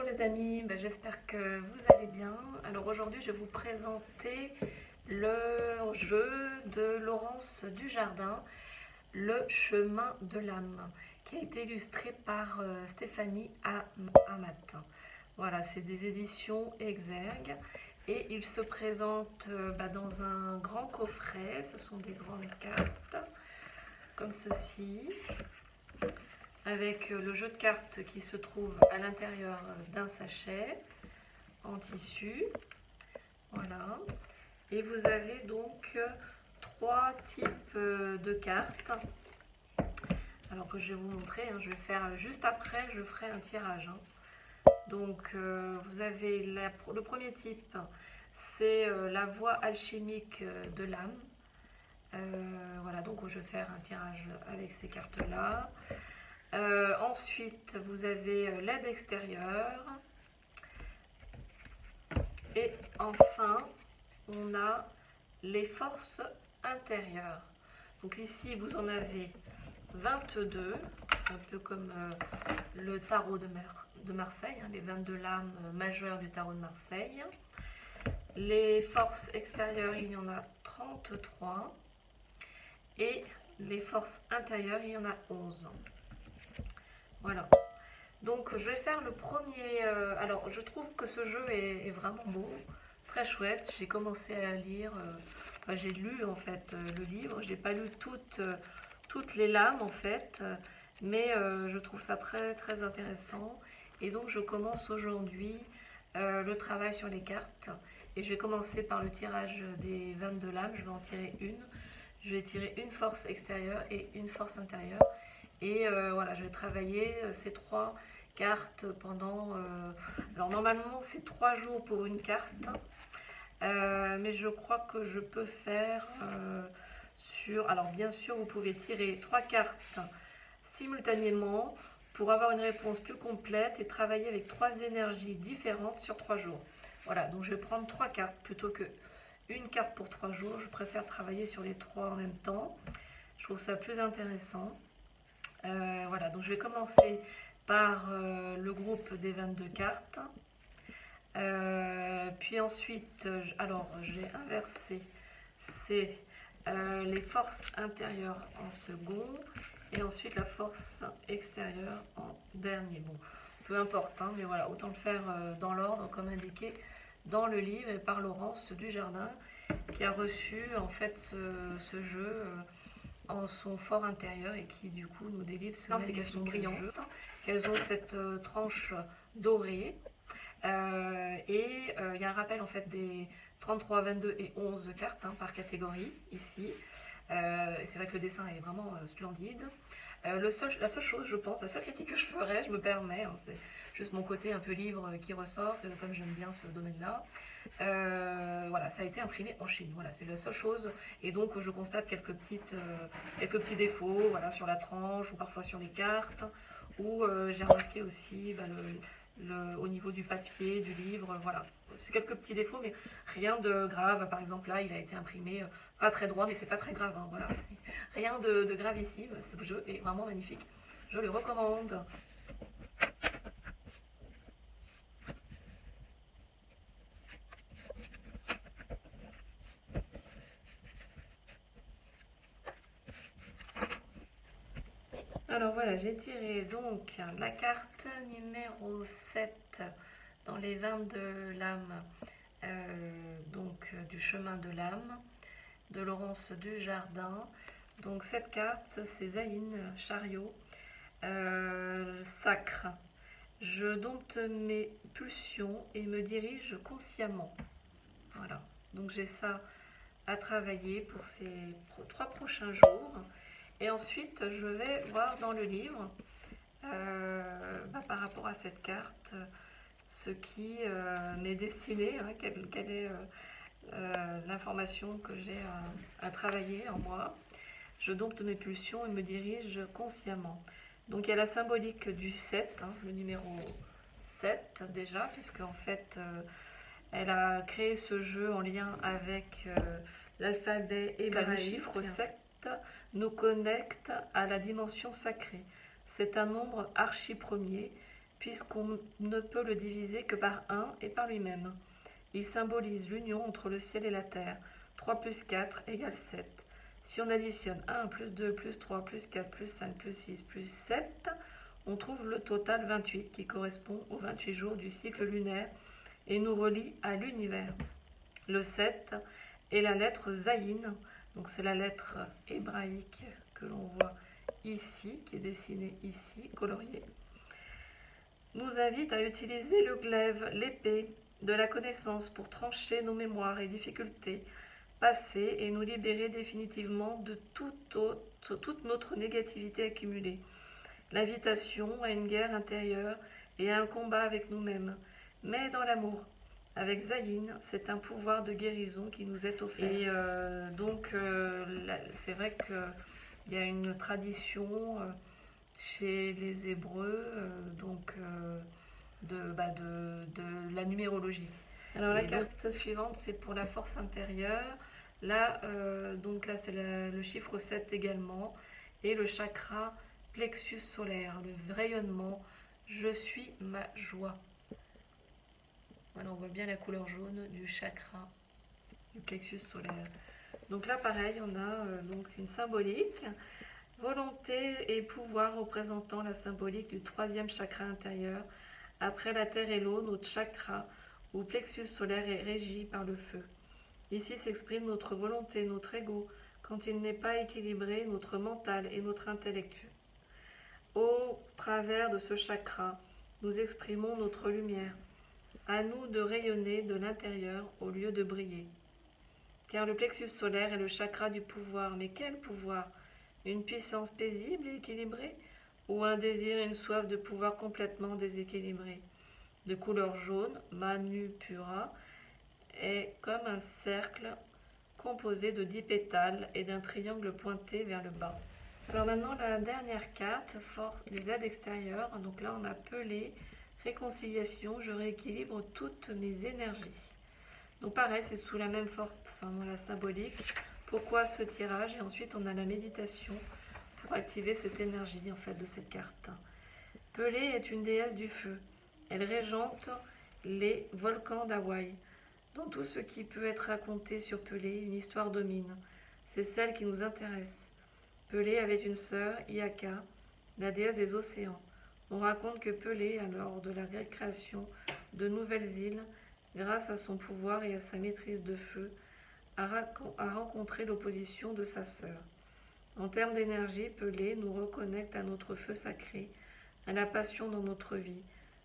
Bonjour les amis, j'espère que vous allez bien. Alors aujourd'hui je vais vous présenter le jeu de Laurence Dujardin, Le chemin de l'âme, qui a été illustré par Stéphanie Amat. Voilà, c'est des éditions Exergue et il se présente dans un grand coffret. Ce sont des grandes cartes comme ceci, avec le jeu de cartes qui se trouve à l'intérieur d'un sachet en tissu. Voilà. Et vous avez donc trois types de cartes. Alors que je vais vous montrer, je vais faire juste après, je ferai un tirage. Donc vous avez le premier type, c'est la voie alchimique de l'âme. Voilà, donc je vais faire un tirage avec ces cartes-là. Ensuite, vous avez l'aide extérieure. Et enfin, on a les forces intérieures. Donc ici, vous en avez 22, un peu comme le tarot de Marseille, les 22 lames majeures du tarot de Marseille. Les forces extérieures, il y en a 33. Et les forces intérieures, il y en a 11. Voilà. Donc je vais faire le premier. Alors je trouve que ce jeu est vraiment beau, très chouette. J'ai commencé à lire, j'ai lu en fait le livre. J'ai pas lu toutes les lames en fait, mais je trouve ça très très intéressant. Et donc je commence aujourd'hui le travail sur les cartes. Et je vais commencer par le tirage des 22 lames. Je vais en tirer une. Je vais tirer une force extérieure et une force intérieure. Et voilà, je vais travailler ces trois cartes pendant... alors normalement, c'est 3 jours pour une carte. Mais je crois que je peux faire sur... Alors bien sûr, vous pouvez tirer 3 cartes simultanément pour avoir une réponse plus complète et travailler avec 3 énergies différentes sur 3 jours. Voilà, donc je vais prendre 3 cartes plutôt que une carte pour 3 jours. Je préfère travailler sur les 3 en même temps. Je trouve ça plus intéressant. Voilà, donc je vais commencer par le groupe des 22 cartes. Puis ensuite, alors je vais inverser. C'est les forces intérieures en second et ensuite la force extérieure en dernier. Bon, peu importe, mais voilà, autant le faire dans l'ordre comme indiqué dans le livre et par Laurence Dujardin qui a reçu en fait ce jeu en son fort intérieur et qui du coup nous délivre ce magnifique qu'elles sont brillantes, qu'elles ont cette tranche dorée et il y a un rappel en fait des 33, 22 et 11 cartes par catégorie ici. C'est vrai que le dessin est vraiment splendide. La seule chose, je pense, la seule critique que je ferais, je me permets, c'est juste mon côté un peu livre qui ressort, comme j'aime bien ce domaine-là. Voilà, ça a été imprimé en Chine, voilà, c'est la seule chose. Et donc je constate quelques petits défauts, voilà, sur la tranche ou parfois sur les cartes. Où j'ai remarqué aussi au niveau du papier, du livre, voilà. C'est quelques petits défauts, mais rien de grave. Par exemple, là, il a été imprimé pas très droit, mais c'est pas très grave. Voilà, rien de gravissime. Ce jeu est vraiment magnifique. Je le recommande. Alors voilà, j'ai tiré donc la carte numéro 7 dans les 22 lames du chemin de l'âme de Laurence Dujardin. Donc cette carte, c'est Zaïne Chariot, sacre. Je dompte mes pulsions et me dirige consciemment. Voilà, donc j'ai ça à travailler pour ces 3 prochains jours. Et ensuite, je vais voir dans le livre, par rapport à cette carte, ce qui m'est destiné, quelle est l'information que j'ai à travailler en moi. Je dompte mes pulsions et me dirige consciemment. Donc il y a la symbolique du 7, le numéro 7 déjà, puisque en fait elle a créé ce jeu en lien avec l'alphabet hébraïque. Le chiffre 7 nous connecte à la dimension sacrée. C'est un nombre archi premier, puisqu'on ne peut le diviser que par 1 et par lui-même. Il symbolise l'union entre le ciel et la terre. 3 plus 4 égale 7. Si on additionne 1 plus 2 plus 3 plus 4 plus 5 plus 6 plus 7, on trouve le total 28 qui correspond aux 28 jours du cycle lunaire et nous relie à l'univers. Le 7 est la lettre Zayin, donc c'est la lettre hébraïque que l'on voit ici, qui est dessinée ici, coloriée. Nous invite à utiliser le glaive, l'épée de la connaissance pour trancher nos mémoires et difficultés passées et nous libérer définitivement de toute notre négativité accumulée. L'invitation à une guerre intérieure et à un combat avec nous-mêmes, mais dans l'amour. Avec Zayin, c'est un pouvoir de guérison qui nous est offert. Et c'est vrai qu'il y a une tradition chez les Hébreux de la numérologie. Alors la carte suivante, c'est pour la force intérieure. Là, c'est le chiffre 7 également. Et le chakra plexus solaire, le rayonnement. Je suis ma joie. Voilà, on voit bien la couleur jaune du chakra du plexus solaire. Donc là, pareil, on a une symbolique. Volonté et pouvoir représentant la symbolique du 3e chakra intérieur. Après la terre et l'eau, notre chakra ou plexus solaire est régi par le feu. Ici s'exprime notre volonté, notre ego, quand il n'est pas équilibré, notre mental et notre intellectuel. Au travers de ce chakra, nous exprimons notre lumière. À nous de rayonner de l'intérieur au lieu de briller. Car le plexus solaire est le chakra du pouvoir. Mais quel pouvoir? Une puissance paisible et équilibrée? Ou un désir et une soif de pouvoir complètement déséquilibrés? De couleur jaune, Manupura est comme un cercle composé de 10 pétales et d'un triangle pointé vers le bas. Alors maintenant, la dernière carte, les aides extérieures. Donc là, on a Pelé, réconciliation, je rééquilibre toutes mes énergies. Donc pareil, c'est sous la même force dans la symbolique. Pourquoi ce tirage? Et ensuite, on a la méditation pour activer cette énergie en fait de cette carte. Pelé est une déesse du feu. Elle régente les volcans d'Hawaï. Dans tout ce qui peut être raconté sur Pelé, une histoire domine. C'est celle qui nous intéresse. Pelé avait une sœur, Iaka, la déesse des océans. On raconte que Pelé, lors de la création de nouvelles îles, grâce à son pouvoir et à sa maîtrise de feu, a rencontré l'opposition de sa sœur. En termes d'énergie, Pelé nous reconnecte à notre feu sacré, à la passion dans notre vie,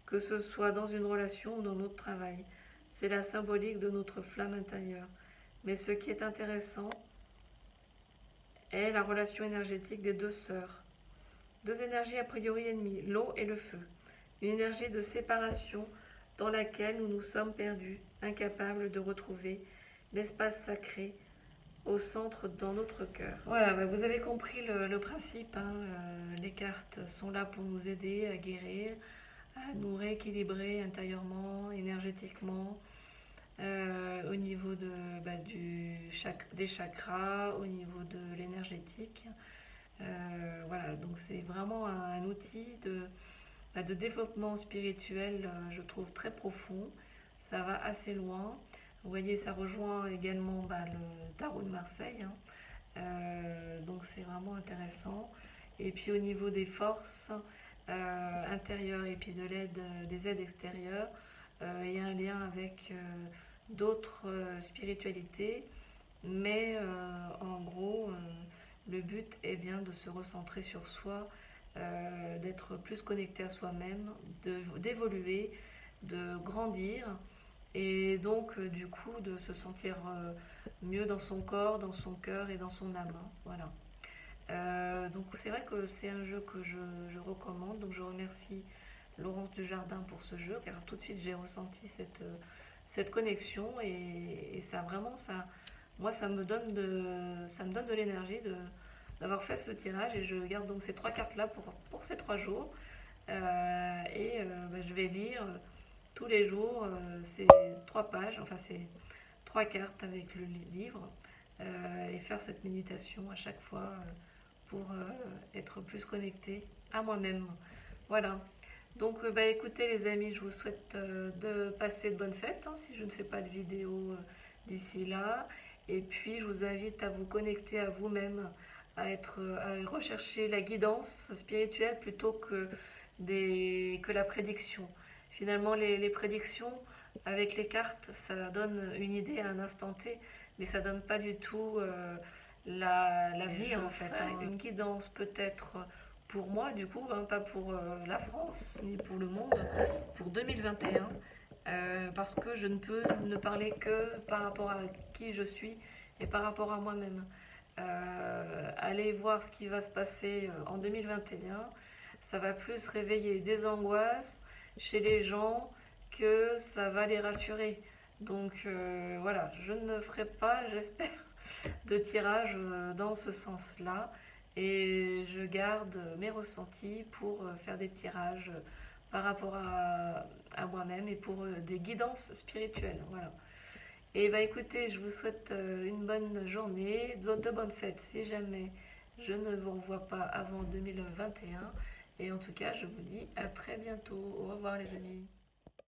que ce soit dans une relation ou dans notre travail. C'est la symbolique de notre flamme intérieure. Mais ce qui est intéressant est la relation énergétique des deux sœurs. Deux énergies a priori ennemies, l'eau et le feu. Une énergie de séparation dans laquelle nous nous sommes perdus, incapables de retrouver l'espace sacré au centre dans notre cœur. Voilà, vous avez compris le principe. Les cartes sont là pour nous aider à guérir, à nous rééquilibrer intérieurement, énergétiquement, au niveau des chakras, au niveau de l'énergétique. Voilà, donc c'est vraiment un outil de développement spirituel, je trouve très profond. Ça va assez loin. Vous voyez, ça rejoint également le tarot de Marseille. Donc c'est vraiment intéressant. Et puis au niveau des forces intérieures et puis des aides extérieures, il y a un lien avec d'autres spiritualités. Mais en gros, le but est bien de se recentrer sur soi, d'être plus connecté à soi-même, d'évoluer, de grandir et donc du coup de se sentir mieux dans son corps, dans son cœur et dans son âme. Voilà. Donc c'est vrai que c'est un jeu que je recommande, donc je remercie Laurence Dujardin pour ce jeu, car tout de suite j'ai ressenti cette connexion et ça vraiment, moi ça me donne de l'énergie d'avoir fait ce tirage et je garde donc ces 3 cartes là pour ces 3 jours je vais lire tous les jours ces 3 pages, enfin ces 3 cartes avec le livre et faire cette méditation à chaque fois pour être plus connecté à moi-même. Voilà. Donc bah, écoutez les amis, je vous souhaite de passer de bonnes fêtes, hein, si je ne fais pas de vidéo d'ici là. Et puis je vous invite à vous connecter à vous-même, à rechercher la guidance spirituelle plutôt que la prédiction. Finalement, les prédictions avec les cartes, ça donne une idée à un instant T, mais ça donne pas du tout l'avenir en fait, hein. Une guidance peut-être pour moi du coup, hein, pas pour la France ni pour le monde, pour 2021. Parce que je ne peux ne parler que par rapport à qui je suis et par rapport à moi-même. Aller voir ce qui va se passer en 2021, ça va plus réveiller des angoisses chez les gens que ça va les rassurer. Donc voilà, je ne ferai pas, j'espère, de tirage dans ce sens-là. Et je garde mes ressentis pour faire des tirages par rapport à moi-même et pour des guidances spirituelles. Voilà. Et bah écoutez, je vous souhaite une bonne journée, de bonnes fêtes si jamais je ne vous revois pas avant 2021. Et en tout cas, je vous dis à très bientôt. Au revoir les amis.